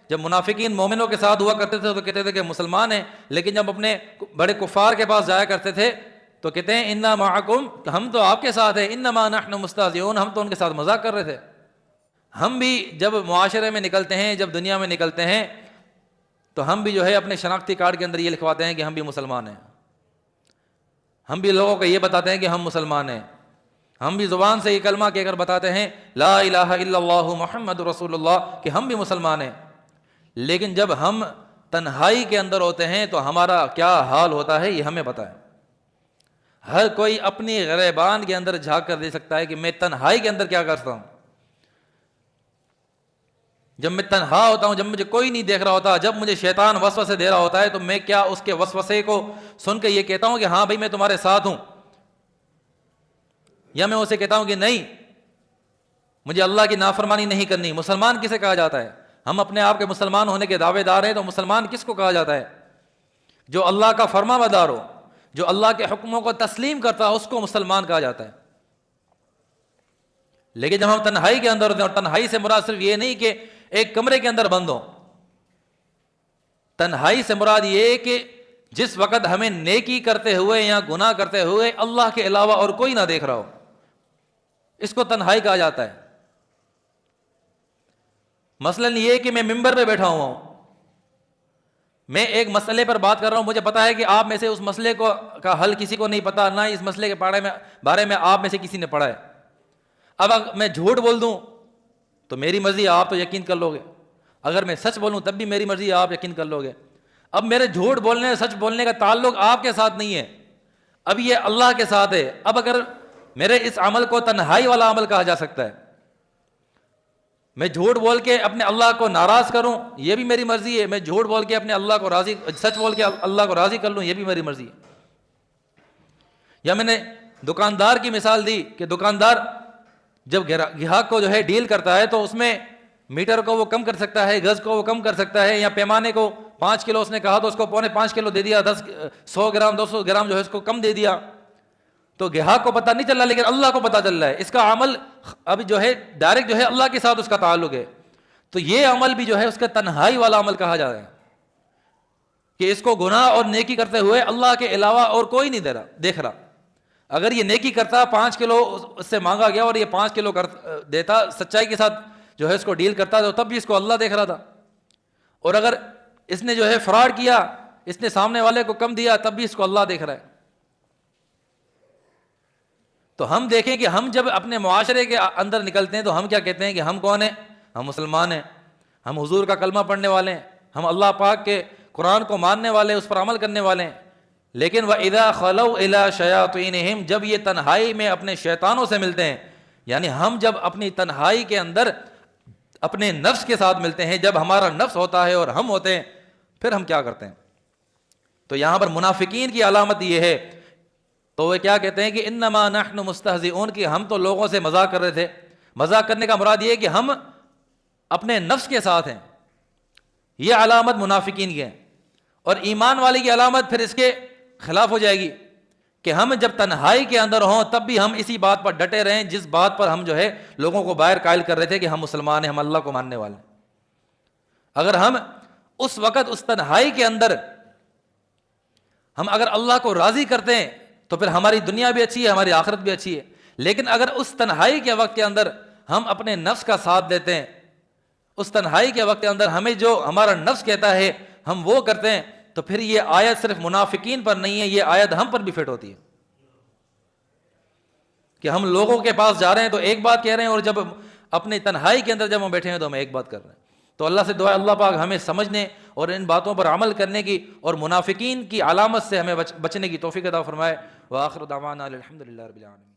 جب منافقین مومنوں کے ساتھ ہوا کرتے تھے تو کہتے تھے کہ مسلمان ہیں، لیکن جب اپنے بڑے کفار کے پاس جایا کرتے تھے تو کہتے ہیں انا معکم، ہم تو آپ کے ساتھ ہیں، انما نحن مستہزئون، ہم تو ان کے ساتھ مذاق کر رہے تھے۔ ہم بھی جب معاشرے میں نکلتے ہیں، جب دنیا میں نکلتے ہیں تو ہم بھی جو ہے اپنے شناختی کارڈ کے اندر یہ لکھواتے ہیں کہ ہم بھی مسلمان ہیں، ہم بھی لوگوں کو یہ بتاتے ہیں کہ ہم مسلمان ہیں، ہم بھی زبان سے یہ کلمہ کہہ کر بتاتے ہیں لا الہ الا اللہ محمد رسول اللہ کہ ہم بھی مسلمان ہیں۔ لیکن جب ہم تنہائی کے اندر ہوتے ہیں تو ہمارا کیا حال ہوتا ہے یہ ہمیں پتہ ہے۔ ہر کوئی اپنی غریبان کے اندر جھانک کر دے سکتا ہے کہ میں تنہائی کے اندر کیا کرتا ہوں۔ جب میں تنہا ہوتا ہوں، جب مجھے کوئی نہیں دیکھ رہا ہوتا، جب مجھے شیطان وسوسے دے رہا ہوتا ہے تو میں کیا اس کے وسوسے کو سن کے یہ کہتا ہوں کہ ہاں بھائی میں تمہارے ساتھ ہوں، یا میں اسے کہتا ہوں کہ نہیں مجھے اللہ کی نافرمانی نہیں کرنی۔ مسلمان کسے کہا جاتا ہے؟ ہم اپنے آپ کے مسلمان ہونے کے دعوے دار ہیں، تو مسلمان کس کو کہا جاتا ہے؟ جو اللہ کا فرما بردار ہو، جو اللہ کے حکموں کو تسلیم کرتا ہے، اس کو مسلمان کہا جاتا ہے۔ لیکن جب ہم تنہائی کے اندر ہوتے ہیں، اور تنہائی سے مراد صرف یہ نہیں کہ ایک کمرے کے اندر بند ہو، تنہائی سے مراد یہ ہے کہ جس وقت ہمیں نیکی کرتے ہوئے یا گناہ کرتے ہوئے اللہ کے علاوہ اور کوئی نہ دیکھ رہا ہو، اس کو تنہائی کہا جاتا ہے۔ مثلاً یہ کہ میں ممبر پہ بیٹھا ہوا ہوں، میں ایک مسئلے پر بات کر رہا ہوں، مجھے پتا ہے کہ آپ میں سے اس مسئلے کا حل کسی کو نہیں پتا، نہ اس مسئلے کے بارے میں آپ میں سے کسی نے پڑھا ہے۔ اب اگر میں جھوٹ بول دوں تو میری مرضی، آپ تو یقین کر لو گے، اگر میں سچ بولوں تب بھی میری مرضی، آپ یقین کر لو گے۔ اب میرے جھوٹ بولنے سچ بولنے کا تعلق آپ کے ساتھ نہیں ہے، اب یہ اللہ کے ساتھ ہے۔ اب اگر میرے اس عمل کو تنہائی والا عمل کہا جا سکتا ہے، میں جھوٹ بول کے اپنے اللہ کو ناراض کروں یہ بھی میری مرضی ہے، میں جھوٹ بول کے اپنے اللہ کو راضی، سچ بول کے اللہ کو راضی کر لوں یہ بھی میری مرضی ہے۔ یا میں نے دکاندار کی مثال دی کہ دکاندار جب گاہک کو جو ہے ڈیل کرتا ہے تو اس میں میٹر کو وہ کم کر سکتا ہے، گز کو وہ کم کر سکتا ہے، یا پیمانے کو 5 کلو اس نے کہا تو اس کو 5.25 کلو دے دیا، 100 گرام 200 گرام جو ہے اس کو کم دے دیا، تو گاہک کو پتہ نہیں چل رہا لیکن اللہ کو پتہ چل رہا ہے۔ اس کا عمل اب جو ہے ڈائریکٹ جو ہے اللہ کے ساتھ اس کا تعلق ہے، تو یہ عمل بھی جو ہے اس کا تنہائی والا عمل کہا جاتا ہے کہ اس کو گناہ اور نیکی کرتے ہوئے اللہ کے علاوہ اور کوئی نہیں دیکھ رہا۔ اگر یہ نیکی کرتا 5 کلو اس سے مانگا گیا اور یہ 5 کلو دیتا، سچائی کے ساتھ جو ہے اس کو ڈیل کرتا تو تب بھی اس کو اللہ دیکھ رہا تھا، اور اگر اس نے جو ہے فراڈ کیا، اس نے سامنے والے کو کم دیا، تب بھی اس کو اللہ دیکھ رہا ہے۔ تو ہم دیکھیں کہ ہم جب اپنے معاشرے کے اندر نکلتے ہیں تو ہم کیا کہتے ہیں کہ ہم کون ہیں؟ ہم مسلمان ہیں، ہم حضور کا کلمہ پڑھنے والے ہیں، ہم اللہ پاک کے قرآن کو ماننے والے، اس پر عمل کرنے والے ہیں۔ لیکن وَإِذَا خَلَوْا إِلَىٰ شَيَاطِينِهِمْ، جب یہ تنہائی میں اپنے شیطانوں سے ملتے ہیں، یعنی ہم جب اپنی تنہائی کے اندر اپنے نفس کے ساتھ ملتے ہیں، جب ہمارا نفس ہوتا ہے اور ہم ہوتے ہیں، پھر ہم کیا کرتے ہیں؟ تو یہاں پر منافقین کی علامت یہ ہے، تو وہ کیا کہتے ہیں کہ انما نحن مستہزئون، کہ ہم تو لوگوں سے مذاق کر رہے تھے۔ مذاق کرنے کا مراد یہ ہے کہ ہم اپنے نفس کے ساتھ ہیں، یہ علامت منافقین کی ہے۔ اور ایمان والے کی علامت پھر اس کے خلاف ہو جائے گی کہ ہم جب تنہائی کے اندر ہوں تب بھی ہم اسی بات پر ڈٹے رہیں جس بات پر ہم جو ہے لوگوں کو باہر قائل کر رہے تھے کہ ہم مسلمان ہیں، ہم اللہ کو ماننے والے ہیں۔ اگر ہم اس وقت اس تنہائی کے اندر ہم اگر اللہ کو راضی کرتے ہیں تو پھر ہماری دنیا بھی اچھی ہے، ہماری آخرت بھی اچھی ہے۔ لیکن اگر اس تنہائی کے وقت کے اندر ہم اپنے نفس کا ساتھ دیتے ہیں، اس تنہائی کے وقت کے اندر ہمیں جو ہمارا نفس کہتا ہے ہم وہ کرتے ہیں، تو پھر یہ آیت صرف منافقین پر نہیں ہے، یہ آیت ہم پر بھی فٹ ہوتی ہے کہ ہم لوگوں کے پاس جا رہے ہیں تو ایک بات کہہ رہے ہیں، اور جب اپنی تنہائی کے اندر جب ہم بیٹھے ہیں تو ہم ایک بات کر رہے ہیں۔ تو اللہ سے دعا ہے اللہ پاک ہمیں سمجھنے اور ان باتوں پر عمل کرنے کی اور منافقین کی علامت سے ہمیں بچنے کی توفیق عطا فرمائے۔ وآخر دعوانا الحمد للہ رب العالمین۔